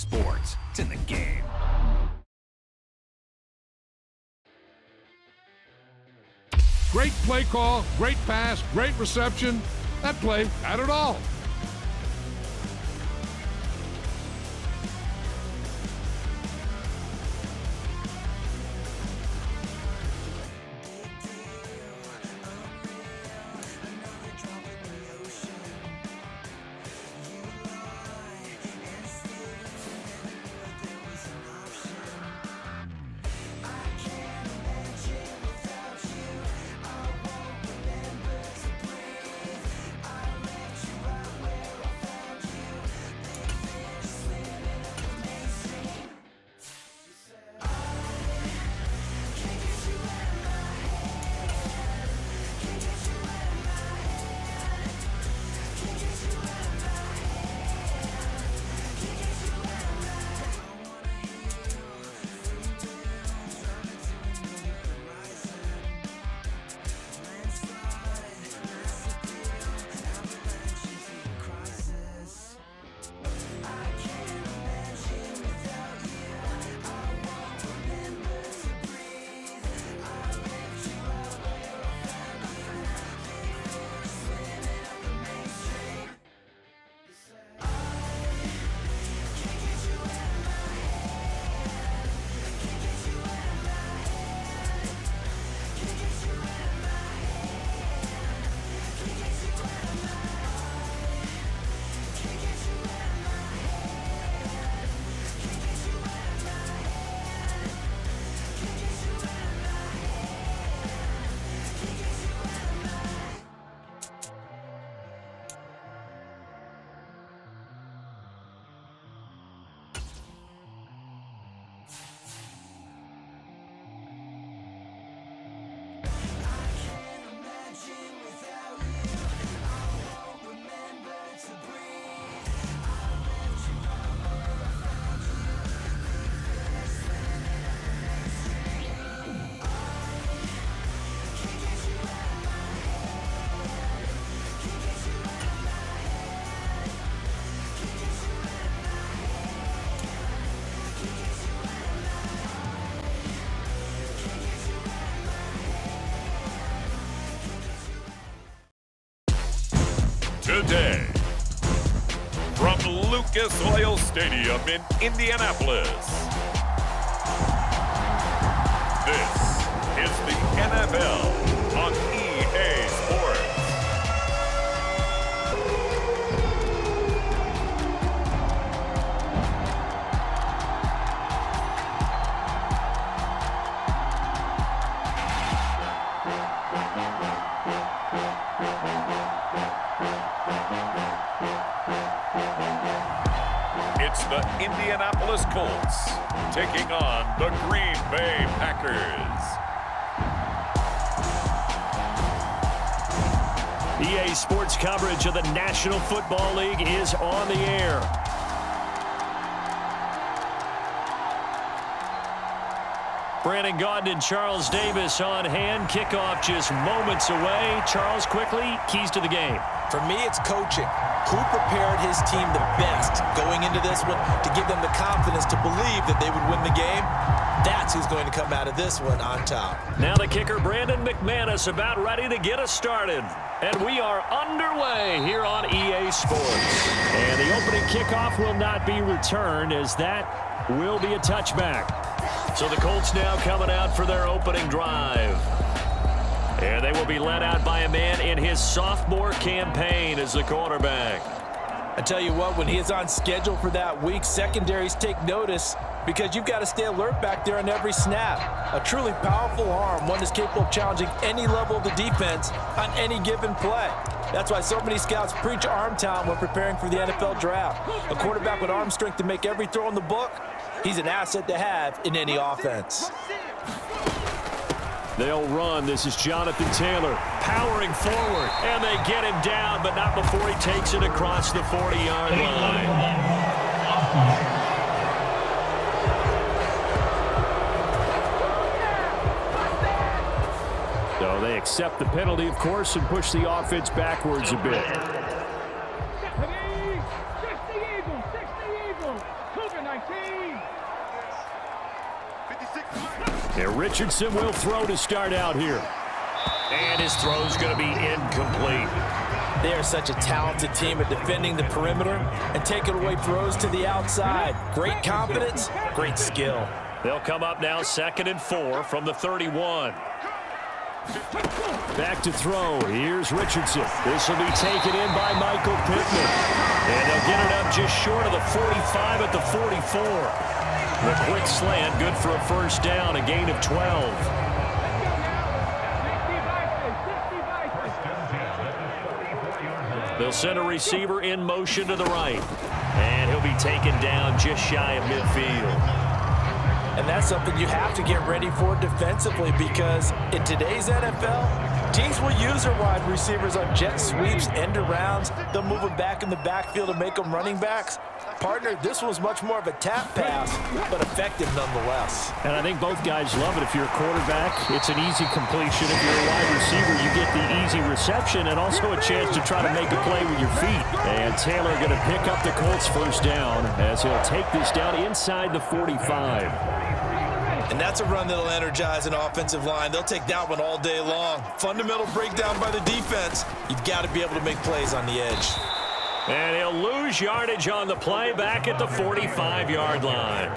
sports. It's in the game. Great play call, great pass, great reception. That play had it all. Today, from Lucas Oil Stadium in Indianapolis, this is the NFL on EA Sports. It's the Indianapolis Colts taking on the Green Bay Packers. EA Sports coverage of the National Football League is on the air. Brandon Gaudin and Charles Davis on hand. Kickoff just moments away. Charles, quickly, keys to the game. For me, it's coaching. Who prepared his team the best going into this one to give them the confidence to believe that they would win the game? That's who's going to come out of this one on top. Now the kicker, Brandon McManus, about ready to get us started. And we are underway here on EA Sports. And the opening kickoff will not be returned, as that will be a touchback. So the Colts now coming out for their opening drive. And they will be led out by a man in his sophomore campaign as the quarterback. I tell you what, when he is on schedule for that week, secondaries take notice because you've got to stay alert back there on every snap. A truly powerful arm, one that's capable of challenging any level of the defense on any given play. That's why so many scouts preach arm talent when preparing for the NFL draft. A quarterback with arm strength to make every throw in the book, he's an asset to have in any offense. They'll run. This is Jonathan Taylor powering forward. And they get him down, but not before he takes it across the 40-yard line. So they accept the penalty, of course, and push the offense backwards a bit. And Richardson will throw to start out here. And his throw's going to be incomplete. They are such a talented team at defending the perimeter and taking away throws to the outside. Great confidence, great skill. They'll come up now 2nd and 4 from the 31. Back to throw. Here's Richardson. This will be taken in by Michael Pittman. And they'll get it up just short of the 45 at the 44. The quick slant, good for a first down, a gain of 12. They'll send a receiver in motion to the right. And he'll be taken down just shy of midfield. And that's something you have to get ready for defensively, because in today's NFL, teams will use their wide receivers on jet sweeps, end arounds. They'll move them back in the backfield and make them running backs. Partner, this was much more of a tap pass, but effective nonetheless. And I think both guys love it. If you're a quarterback, it's an easy completion. If you're a wide receiver, you get the easy reception and also a chance to try to make a play with your feet. And Taylor going to pick up the Colts first down as he'll take this down inside the 45. And that's a run that'll energize an offensive line. They'll take that one all day long. Fundamental breakdown by the defense. You've got to be able to make plays on the edge. And he'll lose yardage on the play back at the 45-yard line.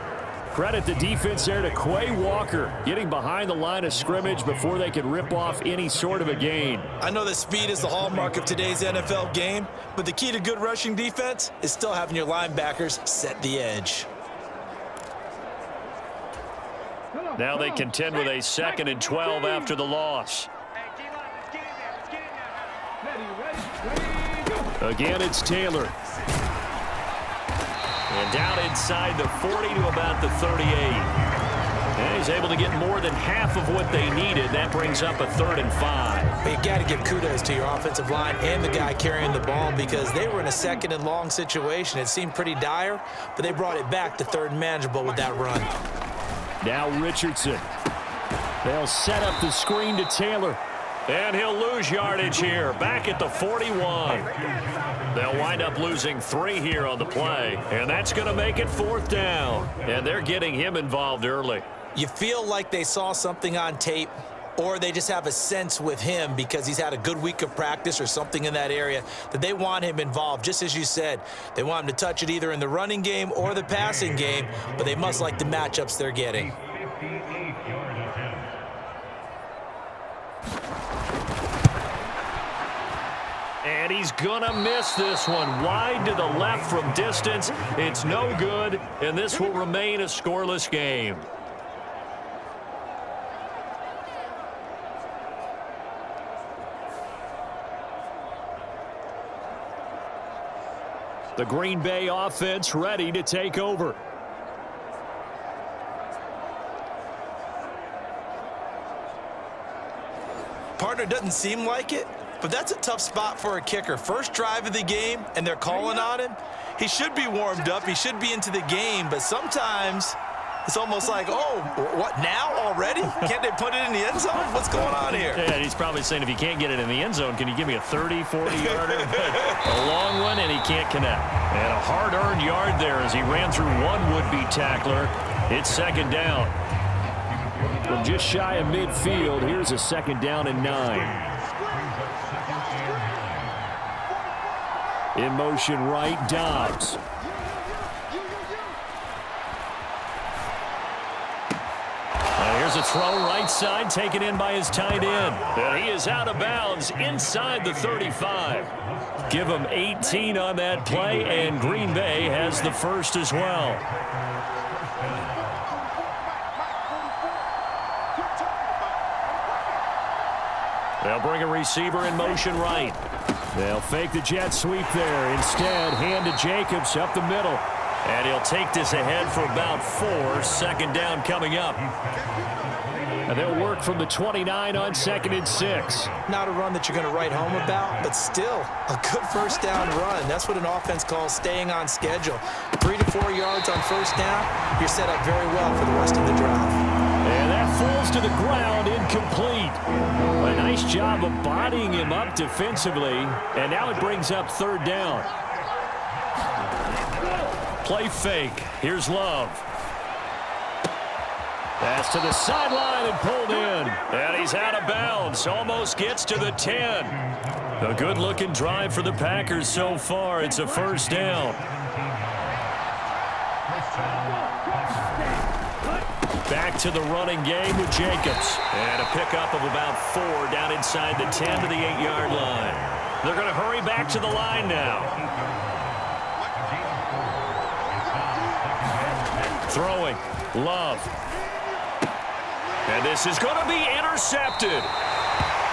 Credit the defense there to Quay Walker, getting behind the line of scrimmage before they could rip off any sort of a gain. I know that speed is the hallmark of today's NFL game, but the key to good rushing defense is still having your linebackers set the edge. Now they contend with a 2nd and 12 after the loss. Again, it's Taylor. And down inside the 40 to about the 38. And he's able to get more than half of what they needed. That brings up a 3rd and 5. But you got to give kudos to your offensive line and the guy carrying the ball, because they were in a 2nd and long situation. It seemed pretty dire, but they brought it back to 3rd and manageable with that run. Now Richardson. They'll set up the screen to Taylor. And he'll lose yardage here, back at the 41. They'll wind up losing 3 here on the play, and that's going to make it 4th down. And they're getting him involved early. You feel like they saw something on tape, or they just have a sense with him because he's had a good week of practice or something in that area that they want him involved. Just as you said, they want him to touch it either in the running game or the passing game, but they must like the matchups they're getting. And he's going to miss this one. Wide to the left from distance. It's no good, and this will remain a scoreless game. The Green Bay offense ready to take over. Partner, doesn't seem like it, but that's a tough spot for a kicker. First drive of the game, and they're calling on him. He should be warmed up. He should be into the game, but sometimes it's almost like, oh, what, now already? Can't they put it in the end zone? What's going on here? Yeah, and he's probably saying, if you can't get it in the end zone, can you give me a 30, 40-yarder? A long one, and he can't connect. And a hard-earned yard there as he ran through one would-be tackler. It's 2nd down. From just shy of midfield, here's a 2nd down and 9. In motion right, Dobbs. Here's a throw right side, taken in by his tight end. And he is out of bounds inside the 35. Give him 18 on that play, and Green Bay has the first as well. They'll bring a receiver in motion right. They'll fake the jet sweep there. Instead, hand to Jacobs up the middle. And he'll take this ahead for about 4. 2nd down coming up. And they'll work from the 29 on 2nd and 6. Not a run that you're going to write home about, but still a good first down run. That's what an offense calls staying on schedule. 3 to 4 yards on first down, you're set up very well for the rest of the drive. And that falls to the ground, incomplete. A nice job of bodying him up defensively. And now it brings up 3rd down. Play fake. Here's Love. Pass to the sideline and pulled in. And he's out of bounds. Almost gets to the 10. A good-looking drive for the Packers so far. It's a first down. Back to the running game with Jacobs. And a pickup of about 4 down inside the 10 to the 8-yard line. They're going to hurry back to the line now. Throwing. Love. And this is going to be intercepted.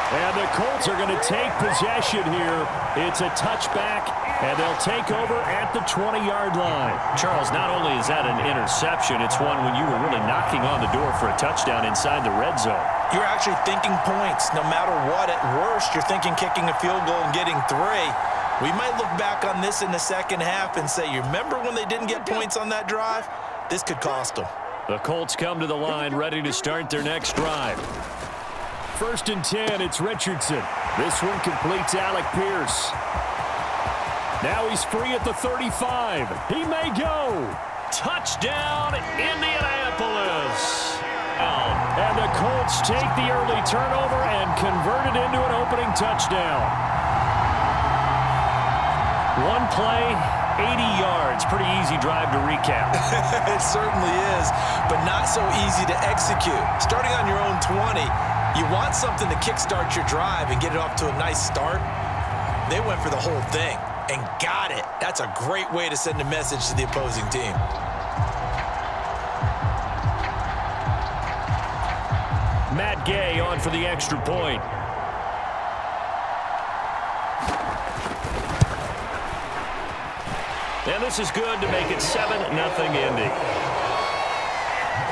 And the Colts are going to take possession here. It's a touchback, and they'll take over at the 20-yard line. Charles, not only is that an interception, it's one when you were really knocking on the door for a touchdown inside the red zone. You're actually thinking points. No matter what, at worst, you're thinking kicking a field goal and getting 3. We might look back on this in the second half and say, you remember when they didn't get points on that drive? This could cost them. The Colts come to the line ready to start their next drive. First and 10, it's Richardson. This one completes Alec Pierce. Now he's free at the 35. He may go. Touchdown, Indianapolis. And the Colts take the early turnover and convert it into an opening touchdown. One play, 80 yards. Pretty easy drive to recap. It certainly is, but not so easy to execute. Starting on your own 20, you want something to kickstart your drive and get it off to a nice start. They went for the whole thing and got it. That's a great way to send a message to the opposing team. Matt Gay on for the extra point. And this is good to make it 7-0 Indy.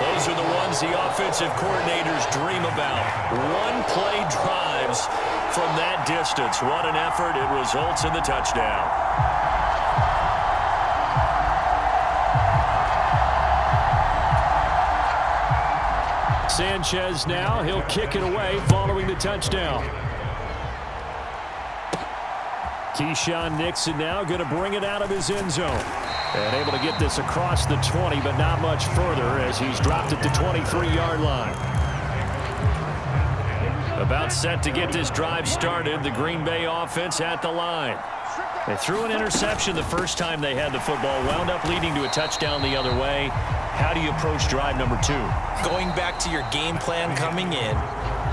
Those are the ones the offensive coordinators dream about. One-play drives from that distance. What an effort. It results in the touchdown. Sanchez now. He'll kick it away following the touchdown. Keyshawn Nixon now going to bring it out of his end zone. And able to get this across the 20, but not much further as he's dropped at the 23-yard line. About set to get this drive started. The Green Bay offense at the line. They threw an interception the first time they had the football, wound up leading to a touchdown the other way. How do you approach drive number 2? Going back to your game plan coming in,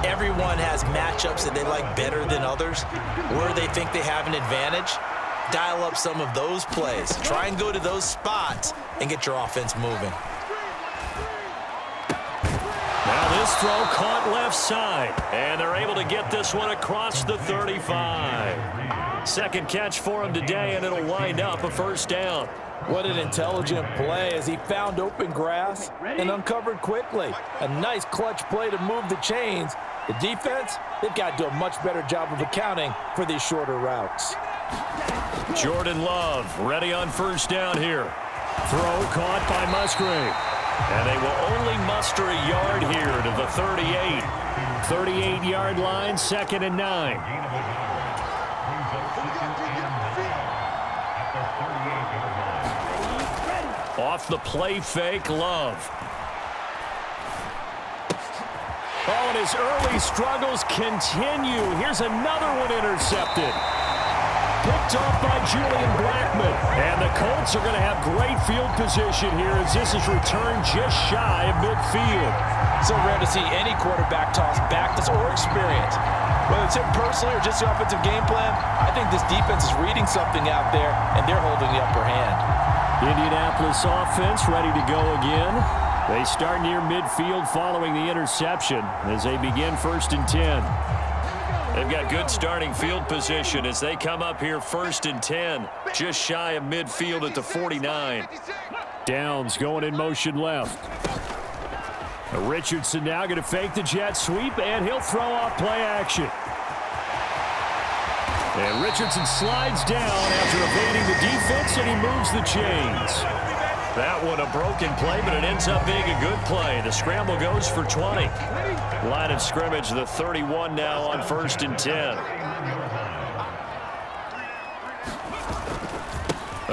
everyone has matchups that they like better than others, where they think they have an advantage. Dial up some of those plays. Try and go to those spots and get your offense moving. Now this throw caught left side, and they're able to get this one across the 35. Second catch for him today, and it'll wind up a first down. What an intelligent play as he found open grass and uncovered quickly. A nice clutch play to move the chains. The defense, they've got to do a much better job of accounting for these shorter routes. Jordan Love ready on first down here. Throw caught by Musgrave. And they will only muster a yard here to the 38. 38-yard line, 2nd and 9. Off the play fake, Love. Oh, and his early struggles continue. Here's another one intercepted. Picked off by Julian Blackmon. And the Colts are going to have great field position here as this is returned just shy of midfield. So rare to see any quarterback toss back or experience. Whether it's him personally or just the offensive game plan, I think this defense is reading something out there, and they're holding the upper hand. Indianapolis offense ready to go again. They start near midfield following the interception as they begin 1st and 10. They've got good starting field position as they come up here 1st and 10, just shy of midfield at the 49. Downs going in motion left. Richardson now going to fake the jet sweep, and he'll throw off play action. And Richardson slides down after evading the defense, and he moves the chains. That one a broken play, but it ends up being a good play. The scramble goes for 20. Line of scrimmage, the 31 now on 1st and 10.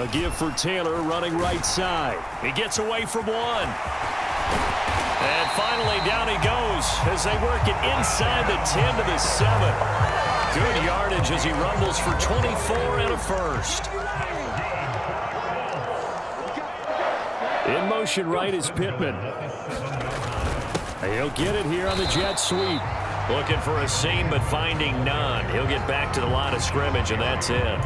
A give for Taylor running right side. He gets away from one. And finally, down he goes as they work it inside the 10 to the 7. Good yardage as he rumbles for 24 and a first. In motion right is Pittman. He'll get it here on the jet sweep. Looking for a seam, but finding none. He'll get back to the line of scrimmage, and that's it.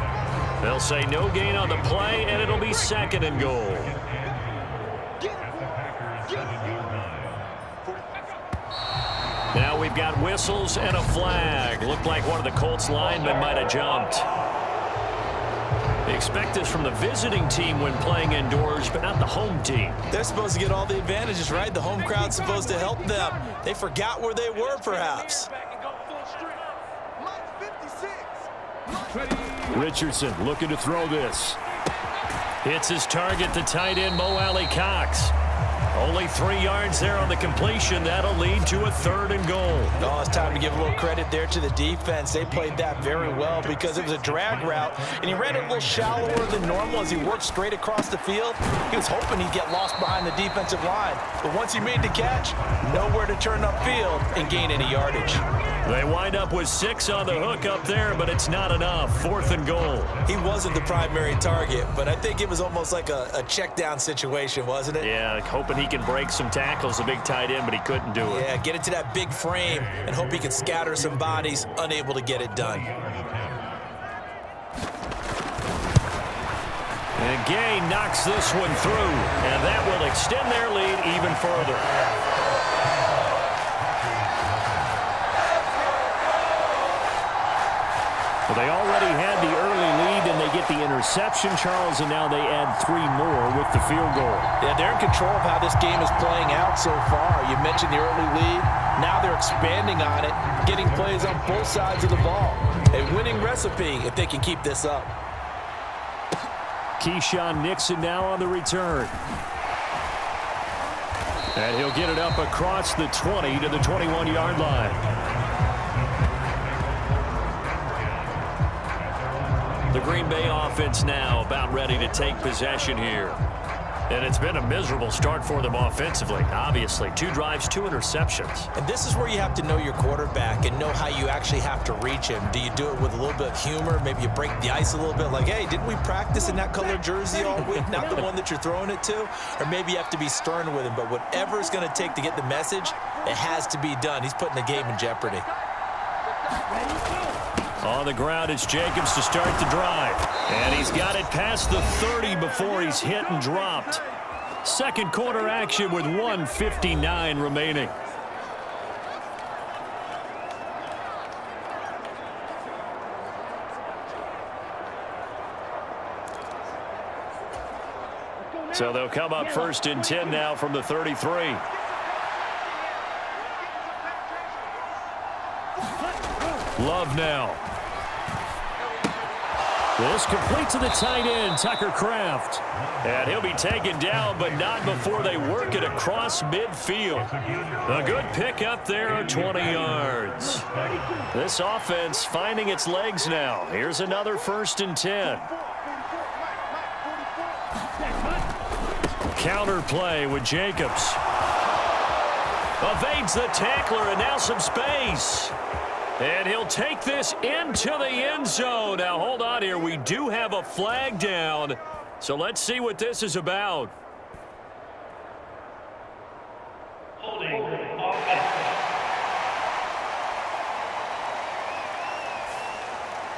They'll say no gain on the play, and it'll be second and goal. Now we've got whistles and a flag. Looked like one of the Colts linemen might have jumped. They expect this from the visiting team when playing indoors, but not the home team. They're supposed to get all the advantages, right? The home crowd's supposed to help them. They forgot where they were, perhaps. Richardson looking to throw this. Hits his target, the tight end, Mo Alley-Cox. Only 3 yards there on the completion. That'll lead to a third and goal. Oh, it's time to give a little credit there to the defense. They played that very well because it was a drag route, and he ran it a little shallower than normal as he worked straight across the field. He was hoping he'd get lost behind the defensive line, but once he made the catch, nowhere to turn upfield and gain any yardage. They wind up with 6 on the hook up there, but it's not enough. Fourth and goal. He wasn't the primary target, but I think it was almost like a check down situation, wasn't it? Yeah, hoping he can break some tackles, a big tight end, but he couldn't do it. Yeah, get into that big frame and hope he can scatter some bodies, unable to get it done. And Gay knocks this one through, and that will extend their lead even further. Well, they already had the early lead, and they get the interception, Charles, and now they add 3 more with the field goal. Yeah, they're in control of how this game is playing out so far. You mentioned the early lead. Now they're expanding on it, getting plays on both sides of the ball. A winning recipe if they can keep this up. Keyshawn Nixon now on the return. And he'll get it up across the 20 to the 21-yard line. The Green Bay offense now about ready to take possession here. And it's been a miserable start for them offensively, obviously. 2 drives, 2 interceptions. And this is where you have to know your quarterback and know how you actually have to reach him. Do you do it with a little bit of humor? Maybe you break the ice a little bit like, hey, didn't we practice in that color jersey all week, not the one that you're throwing it to? Or maybe you have to be stern with him. But whatever it's going to take to get the message, it has to be done. He's putting the game in jeopardy. On the ground, it's Jacobs to start the drive. And he's got it past the 30 before he's hit and dropped. Second quarter action with 1:59 remaining. So they'll come up 1st and 10 now from the 33. Love now. This complete to the tight end, Tucker Kraft. And he'll be taken down, but not before they work it across midfield. A good pick up there of 20 yards. This offense finding its legs now. Here's another 1st and 10. Counter play with Jacobs. Evades the tackler, and now some space. And he'll take this into the end zone. Now, hold on here. We do have a flag down. So let's see what this is about.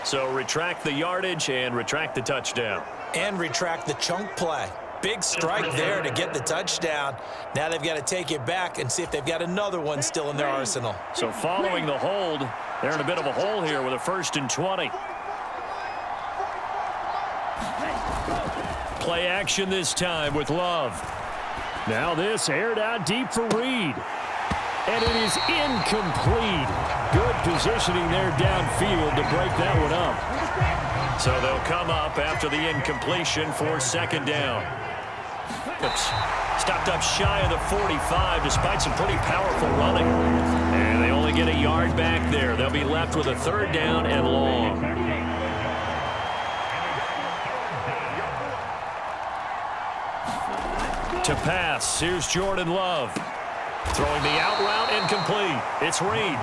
So retract the yardage and retract the touchdown. And retract the chunk play. Big strike there to get the touchdown. Now they've got to take it back and see if they've got another one still in their arsenal. So following the hold, they're in a bit of a hole here with a 1st and 20. Play action this time with Love. Now this aired out deep for Reed. And it is incomplete. Good positioning there downfield to break that one up. So they'll come up after the incompletion for 2nd down. Stopped up shy of the 45 despite some pretty powerful running. And they only get a yard back there. They'll be left with a 3rd down and long. To pass, here's Jordan Love. Throwing the out route incomplete. It's Reed.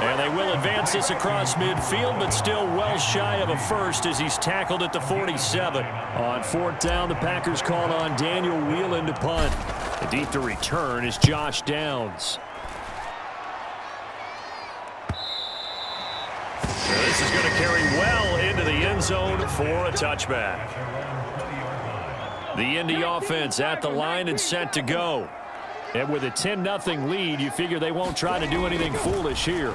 And they will advance this across midfield, but still well shy of a first as he's tackled at the 47. On fourth down, the Packers called on Daniel Whelan to punt. The deep to return is Josh Downs. This is going to carry well into the end zone for a touchback. The Indy offense at the line and set to go. And with a 10-0 lead, you figure they won't try to do anything foolish here.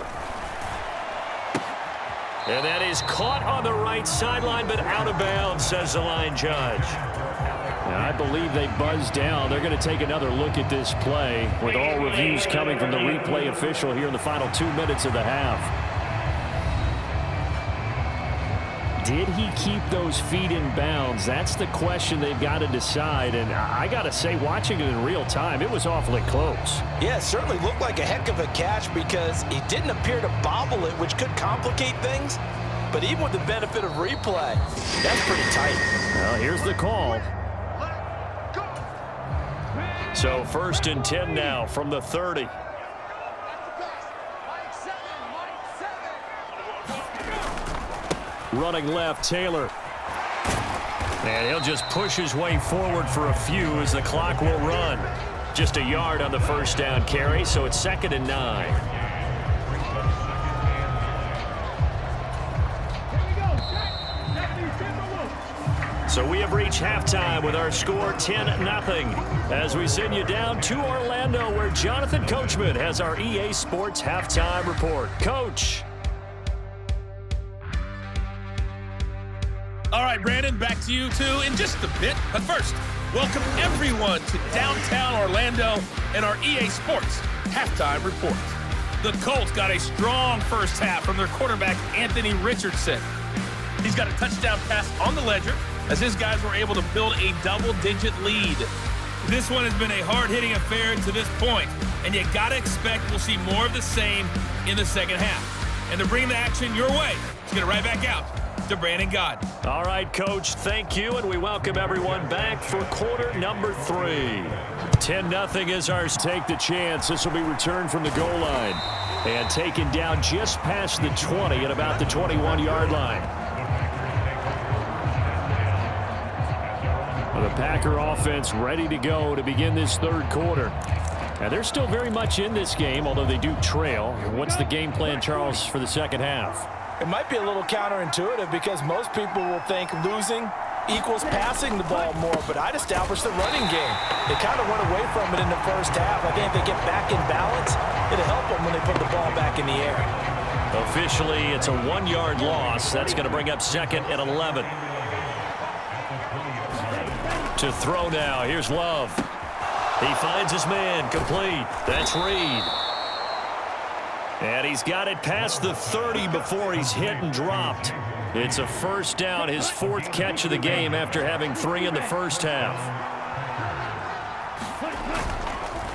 And that is caught on the right sideline, but out of bounds, says the line judge. Now, I believe they buzzed down. They're going to take another look at this play with all reviews coming from the replay official here in the final 2 minutes of the half. Did he keep those feet in bounds? That's the question they've got to decide. And I got to say, watching it in real time, it was awfully close. Yeah, it certainly looked like a heck of a catch because he didn't appear to bobble it, which could complicate things. But even with the benefit of replay, that's pretty tight. Well, here's the call. So 1st and 10 now from the 30. Running left, Taylor. And he'll just push his way forward for a few as the clock will run. Just a yard on the first down carry, so it's 2nd and 9. So we have reached halftime with our score 10-0 as we send you down to Orlando where Jonathan Coachman has our EA Sports halftime report. Coach. All right, Brandon, back to you two in just a bit. But first, welcome everyone to downtown Orlando and our EA Sports halftime report. The Colts got a strong first half from their quarterback, Anthony Richardson. He's got a touchdown pass on the ledger as his guys were able to build a double-digit lead. This one has been a hard-hitting affair to this point, and you got to expect we'll see more of the same in the second half. And to bring the action your way, let's get it right back out to Brandon Gaudin. All right, Coach, thank you, and we welcome everyone back for quarter number 3. 10-0 is ours. Take the chance. This will be returned from the goal line and taken down just past the 20 at about the 21-yard line. The Packer offense ready to go to begin this third quarter. Now, they're still very much in this game, although they do trail. What's the game plan, Charles, for the second half? It might be a little counterintuitive because most people will think losing equals passing the ball more, but I'd establish the running game. They kind of went away from it in the first half. I think if they get back in balance, it'll help them when they put the ball back in the air. Officially, it's a 1-yard loss. That's going to bring up 2nd and 11. To throw now. Here's Love. He finds his man. Complete. That's Reed. And he's got it past the 30 before he's hit and dropped. It's a first down, his 4th catch of the game after having 3 in the first half.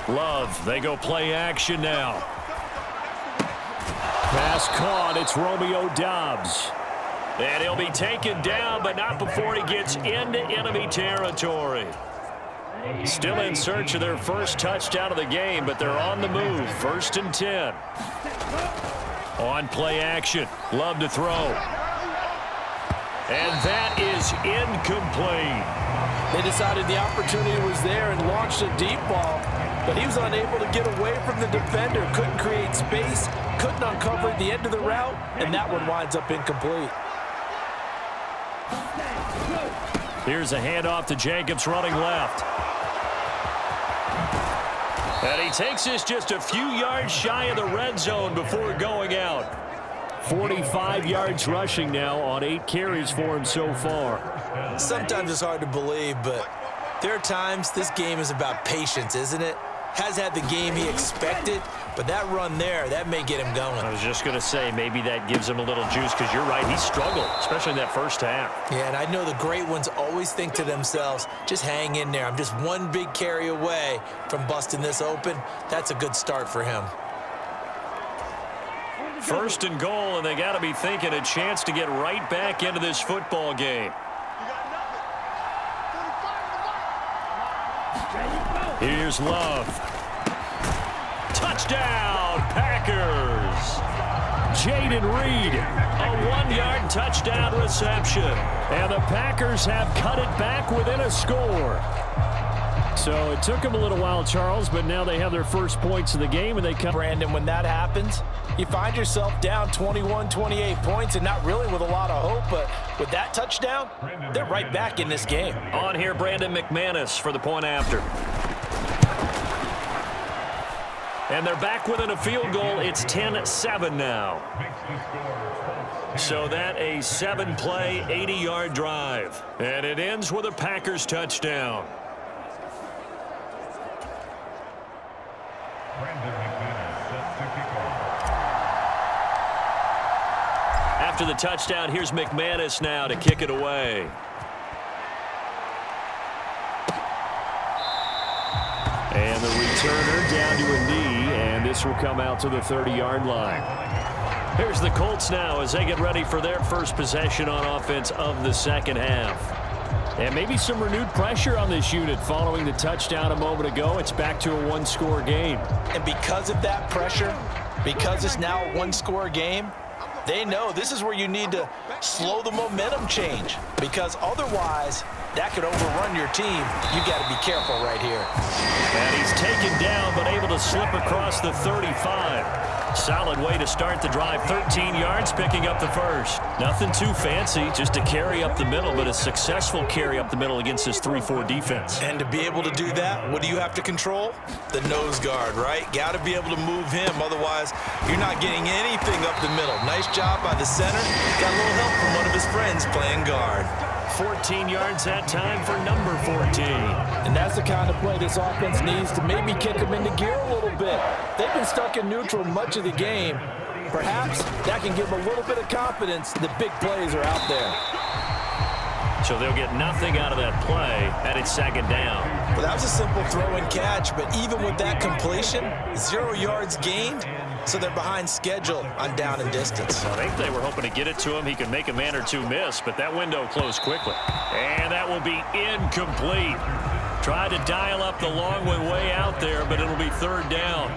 Love, they go play action now. Pass caught, it's Romeo Doubs. And he'll be taken down, but not before he gets into enemy territory. Still in search of their first touchdown of the game, but they're on the move. 1st and 10. On play action. Love to throw. And that is incomplete. They decided the opportunity was there and launched a deep ball, but he was unable to get away from the defender. Couldn't create space, couldn't uncover the end of the route, and that one winds up incomplete. Here's a handoff to Jacobs running left. And he takes this just a few yards shy of the red zone before going out. 45 yards rushing now on 8 carries for him so far. Sometimes it's hard to believe, but there are times this game is about patience, isn't it? Has had the game he expected, but that run there, that may get him going. I was just going to say, maybe that gives him a little juice because you're right, he struggled, especially in that first half. Yeah, and I know the great ones always think to themselves, just hang in there. I'm just one big carry away from busting this open. That's a good start for him. 1st and goal, and they got to be thinking a chance to get right back into this football game. Here's Love. Touchdown, Packers. Jaden Reed, a 1-yard touchdown reception. And the Packers have cut it back within a score. So it took them a little while, Charles, but now they have their first points of the game, and they come. Brandon, when that happens, you find yourself down 21, 28 points, and not really with a lot of hope, but with that touchdown, they're right back in this game. On here, Brandon McManus for the point after. And they're back within a field goal. It's 10-7 now. So that a 7-play, 80-yard drive. And it ends with a Packers touchdown. After the touchdown, here's McManus now to kick it away. And the returner down to a knee, and this will come out to the 30-yard line. Here's the Colts now as they get ready for their first possession on offense of the second half. And maybe some renewed pressure on this unit following the touchdown a moment ago. It's back to a one-score game. And because of that pressure, because it's now a one-score game, they know this is where you need to slow the momentum change, because otherwise that could overrun your team. You got to be careful right here. And he's taken down but able to slip across the 35. Solid way to start the drive. 13 yards, picking up the first. Nothing too fancy, just a carry up the middle, but a successful carry up the middle against this 3-4 defense. And to be able to do that, what do you have to control? The nose guard, right? Got to be able to move him, otherwise you're not getting anything up the middle. Nice job by the center. Got a little help from one of his friends playing guard. 14 yards that time for number 14. And that's the kind of play this offense needs to maybe kick them into gear a little bit. They've been stuck in neutral much of the game. Perhaps that can give them a little bit of confidence that big plays are out there. So they'll get nothing out of that play, and it's second down. Well, that was a simple throw and catch, but even with that completion, 0 yards gained, so they're behind schedule on down and distance. I think they were hoping to get it to him. He could make a man or two miss, but that window closed quickly. And that will be incomplete. Tried to dial up the long one way out there, but it'll be third down.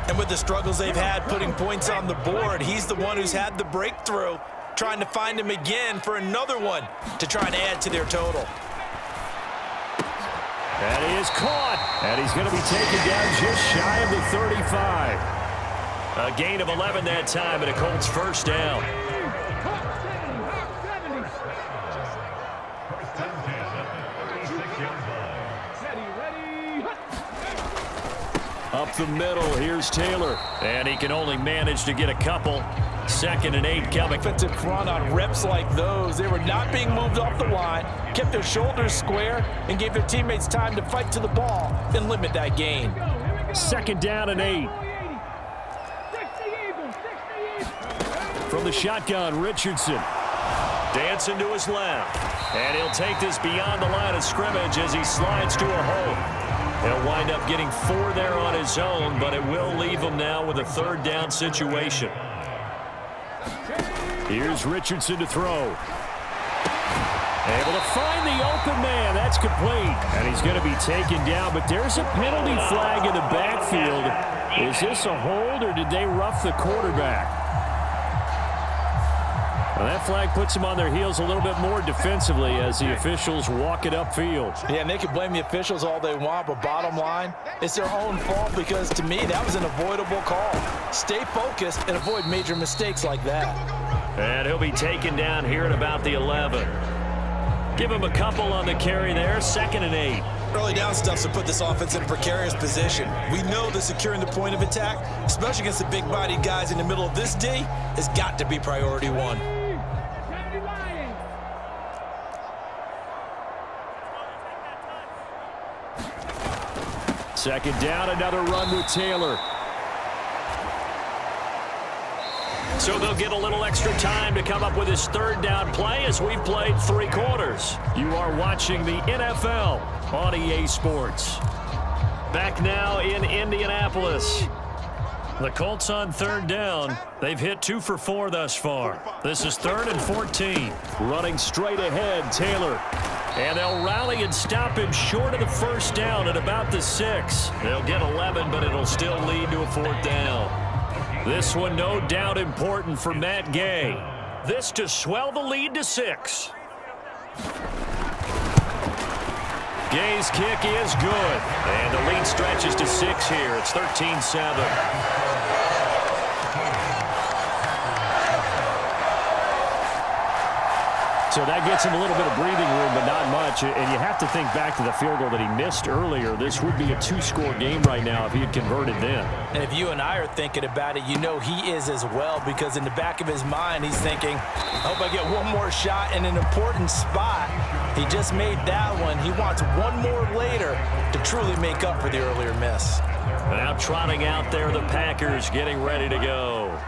And with the struggles they've had putting points on the board, he's the one who's had the breakthrough, trying to find him again for another one to try and add to their total. That is caught, and he's going to be taken down just shy of the 35. A gain of 11 that time, and a Colts first down. Up the middle, here's Taylor. And he can only manage to get a couple. 2nd and 8 coming. Defensive front on reps like those. They were not being moved off the line, kept their shoulders square, and gave their teammates time to fight to the ball and limit that gain. 2nd down and 8. From the shotgun, Richardson. Dancing to his left. And he'll take this beyond the line of scrimmage as he slides to a hole. He'll wind up getting 4 there on his own, but it will leave him now with a third down situation. Here's Richardson to throw. Able to find the open man. That's complete. And he's going to be taken down, but there's a penalty flag in the backfield. Is this a hold, or did they rough the quarterback? Well, that flag puts them on their heels a little bit more defensively as the officials walk it upfield. Yeah, and they can blame the officials all they want, but bottom line, it's their own fault because, to me, that was an avoidable call. Stay focused and avoid major mistakes like that. And he'll be taken down here at about the 11. Give him a couple on the carry there, 2nd and 8. Early down stuff's to put this offense in a precarious position. We know that securing the point of attack, especially against the big-bodied guys in the middle of this D, has got to be priority one. Second down, another run with Taylor. So they'll get a little extra time to come up with his third down play as we've played 3 quarters. You are watching the NFL on EA Sports. Back now in Indianapolis. The Colts on third down. They've hit 2 for 4 thus far. This is 3rd and 14. Running straight ahead, Taylor. And they'll rally and stop him short of the first down at about the 6. They'll get 11, but it'll still lead to a 4th down. This one no doubt important for Matt Gay. This to swell the lead to 6. Gay's kick is good. And the lead stretches to 6 here. It's 13-7. So that gets him a little bit of breathing room, but not much. And you have to think back to the field goal that he missed earlier. This would be a 2-score game right now if he had converted then. And if you and I are thinking about it, you know he is as well, because in the back of his mind, he's thinking, I hope I get one more shot in an important spot. He just made that one. He wants one more later to truly make up for the earlier miss. Now trotting out there, the Packers getting ready to go.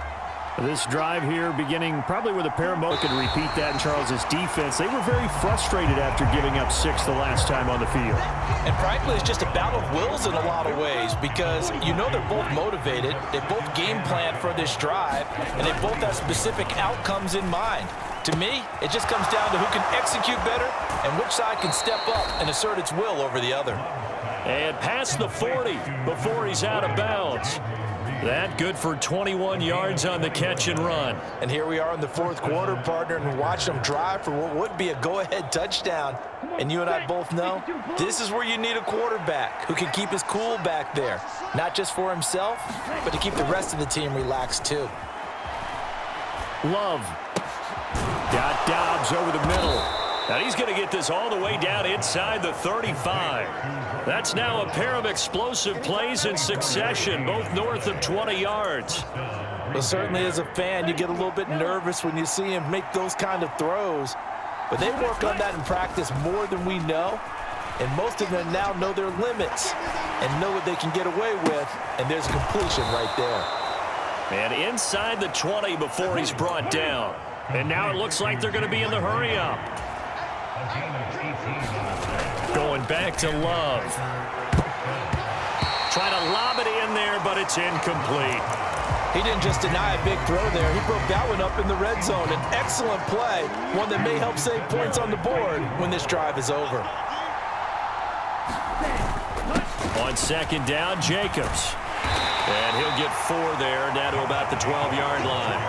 This drive here beginning probably with a pair of could repeat that in Charles's defense. They were very frustrated after giving up 6 the last time on the field. And frankly, it's just a battle of wills in a lot of ways, because you know they're both motivated. They both game plan for this drive, and they both have specific outcomes in mind. To me, it just comes down to who can execute better and which side can step up and assert its will over the other. And past the 40 before he's out of bounds. That good for 21 yards on the catch and run. And here we are in the 4th quarter, partner, and watch them drive for what would be a go-ahead touchdown. And you and I both know this is where you need a quarterback who can keep his cool back there, not just for himself, but to keep the rest of the team relaxed too. Love got Dobbs over the middle. And he's going to get this all the way down inside the 35. That's now a pair of explosive plays in succession, both north of 20 yards. Well, certainly as a fan, you get a little bit nervous when you see him make those kind of throws. But they work on that in practice more than we know. And most of them now know their limits and know what they can get away with. And there's a completion right there. And inside the 20 before he's brought down. And now it looks like they're going to be in the hurry-up. Going back to Love. Trying to lob it in there, but it's incomplete. He didn't just deny a big throw there. He broke that one up in the red zone. An excellent play, one that may help save points on the board when this drive is over. On 2nd down, Jacobs. And he'll get 4 there, down to about the 12-yard line.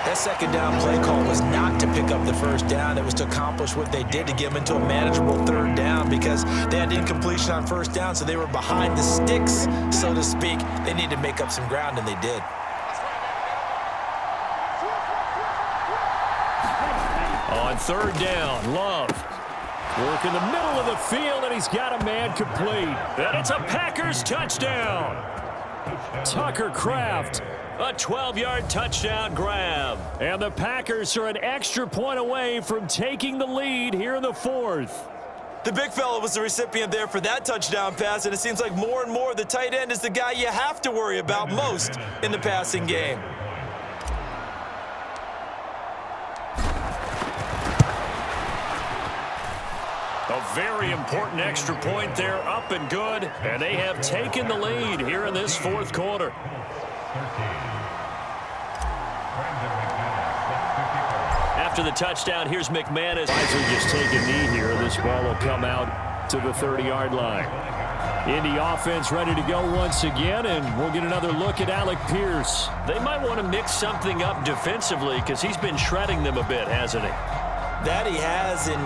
That 2nd down play call was not to pick up the 1st down. It was to accomplish what they did to get them into a manageable 3rd down, because they had incompletion on 1st down, so they were behind the sticks, so to speak. They needed to make up some ground, and they did. On 3rd down, Love. Work in the middle of the field, and he's got a man complete. And it's a Packers touchdown. Tucker Kraft. A 12-yard touchdown grab. And the Packers are an extra point away from taking the lead here in the 4th. The big fella was the recipient there for that touchdown pass, and it seems like more and more the tight end is the guy you have to worry about most in the passing game. A very important extra point there, up and good. And they have taken the lead here in this 4th quarter. After the touchdown, here's McManus. Wisely just take a knee here. This ball will come out to the 30-yard line. Indy offense ready to go once again, and we'll get another look at Alec Pierce. They might want to mix something up defensively, because he's been shredding them a bit, hasn't he? That he has, and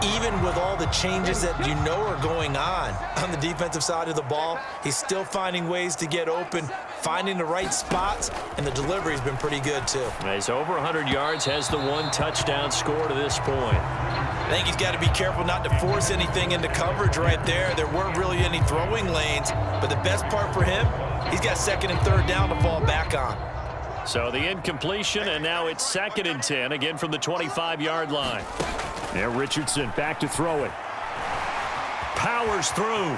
even with all the changes that you know are going on the defensive side of the ball, he's still finding ways to get open, finding the right spots, and the delivery's been pretty good too. He's over 100 yards, has the 1 touchdown score to this point. I think he's got to be careful not to force anything into coverage right there. There weren't really any throwing lanes, but the best part for him, he's got 2nd and 3rd down to fall back on. So the incompletion, and now it's 2nd and 10, again from the 25-yard line. Now Richardson back to throw it. Powers through.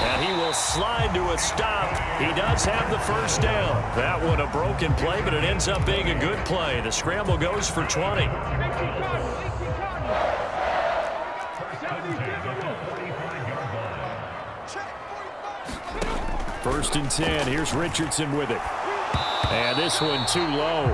And he will slide to a stop. He does have the 1st down. That one a broken play, but it ends up being a good play. The scramble goes for 20. First and 10. Here's Richardson with it. And this one too low.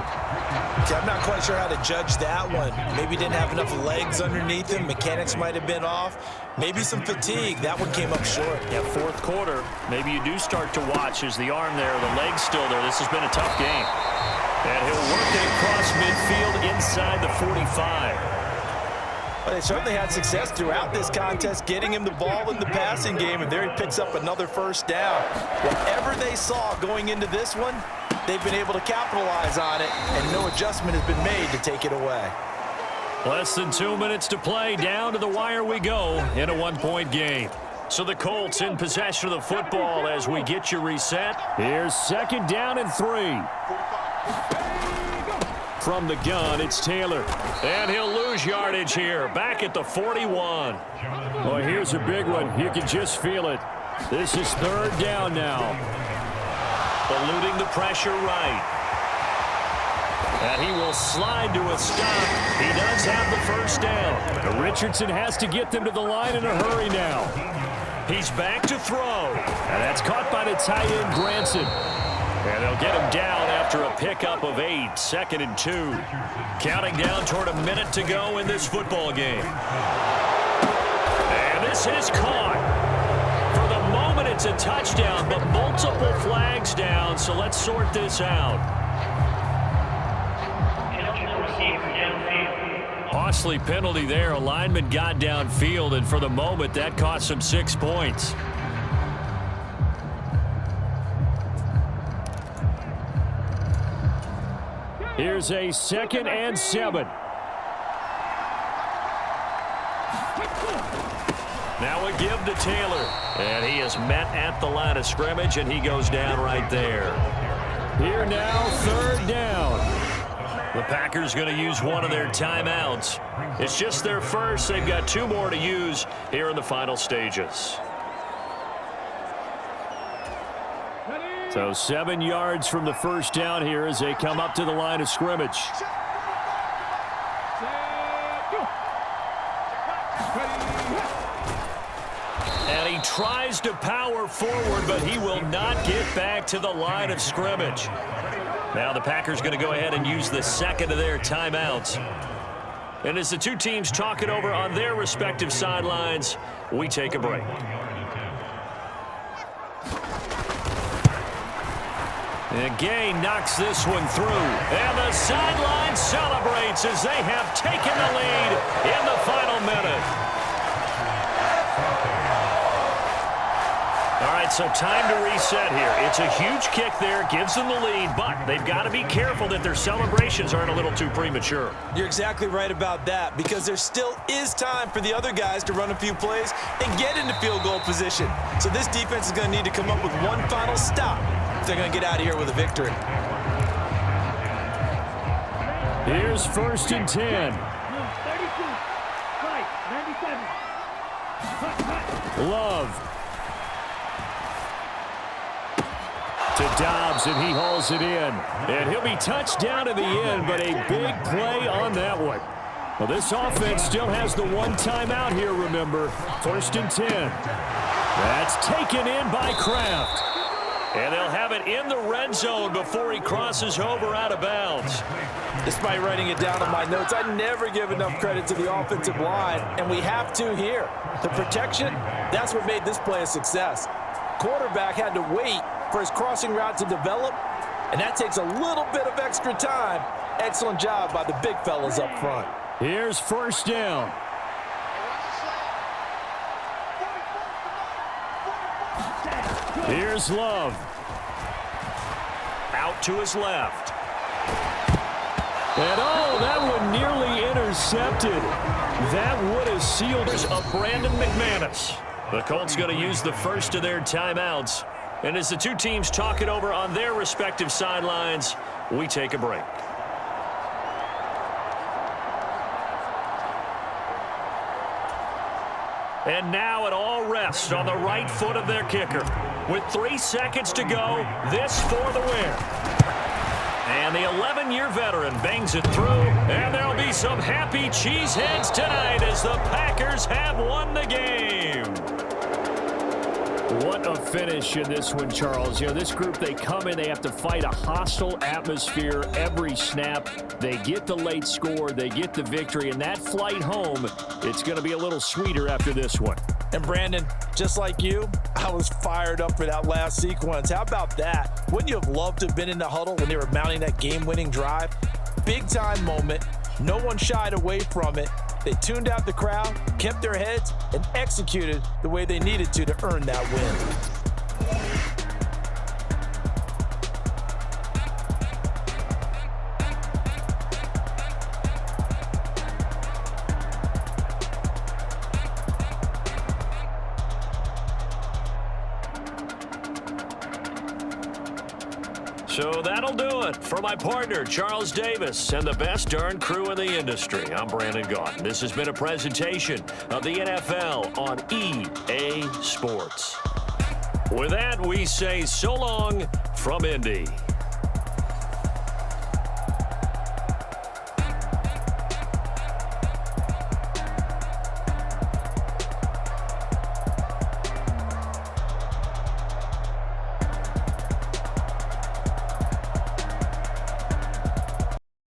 Okay, I'm not quite sure how to judge that one. Maybe didn't have enough legs underneath him. Mechanics might have been off. Maybe some fatigue. That one came up short. Yeah, fourth quarter. Maybe you do start to watch as the arm there, the leg's still there. This has been a tough game. And he'll work it across midfield inside the 45. Well, they certainly had success throughout this contest, getting him the ball in the passing game, and there he picks up another first down. Whatever they saw going into this one, they've been able to capitalize on it, and no adjustment has been made to take it away. Less than 2 minutes to play. Down to the wire we go in a one-point game. So the Colts in possession of the football as we get you reset. Here's 2nd down and 3. From the gun, it's Taylor. And he'll lose yardage here. Back at the 41. Well, here's a big one. You can just feel it. This is 3rd down now. Eluding the pressure right. And he will slide to a stop. He does have the first down. Richardson has to get them to the line in a hurry now. He's back to throw. And that's caught by the tight end, Granson. And they'll get him down after a pickup of 8. 2nd and 2. Counting down toward a minute to go in this football game. And this is caught. For the moment, it's a touchdown, but multiple flags down, so let's sort this out. Costly penalty there. A lineman got downfield, and for the moment, that cost him 6 points. Here's a 2nd and 7. Now a give to Taylor. And he is met at the line of scrimmage, and he goes down right there. Here now, 3rd down. The Packers going to use one of their timeouts. It's just their first. They've got 2 more to use here in the final stages. So 7 yards from the first down here as they come up to the line of scrimmage. And he tries to power forward, but he will not get back to the line of scrimmage. Now the Packers going to go ahead and use the 2nd of their timeouts. And as the 2 teams talk it over on their respective sidelines, we take a break. And Gay knocks this one through. And the sideline celebrates as they have taken the lead in the final minute. All right, so time to reset here. It's a huge kick there, gives them the lead, but they've got to be careful that their celebrations aren't a little too premature. You're exactly right about that, because there still is time for the other guys to run a few plays and get into field goal position. So this defense is going to need to come up with one final stop if they're going to get out of here with a victory. Here's 1st and 10. 32, Love. To Dobbs, and he hauls it in. And he'll be touched down at the end, but a big play on that one. Well, this offense still has the 1 timeout here, remember. 1st and 10. That's taken in by Kraft. And they'll have it in the red zone before he crosses over out of bounds. Despite writing it down on my notes, I never give enough credit to the offensive line, and we have to here. The protection, that's what made this play a success. Quarterback had to wait for his crossing route to develop, and that takes a little bit of extra time. Excellent job by the big fellas up front. Here's 1st down. Here's Love. Out to his left. And oh, that one nearly intercepted. That would have sealed of Brandon McManus. The Colts going to use the 1st of their timeouts. And as the 2 teams talk it over on their respective sidelines, we take a break. And now it all rests on the right foot of their kicker. With 3 seconds to go, this for the win. And the 11-year veteran bangs it through, and there'll be some happy cheeseheads tonight as the Packers have won the game. What a finish in this one, Charles. You know, this group, they come in, they have to fight a hostile atmosphere every snap. They get the late score, they get the victory, and that flight home, it's going to be a little sweeter after this one. And Brandon, just like you, I was fired up for that last sequence. How about that? Wouldn't you have loved to have been in the huddle when they were mounting that game-winning drive? Big-time moment. No one shied away from it. They tuned out the crowd, kept their heads, and executed the way they needed to earn that win. So that'll do it for my partner, Charles Davis, and the best darn crew in the industry. I'm Brandon Gaudin. This has been a presentation of the NFL on EA Sports. With that, we say so long from Indy.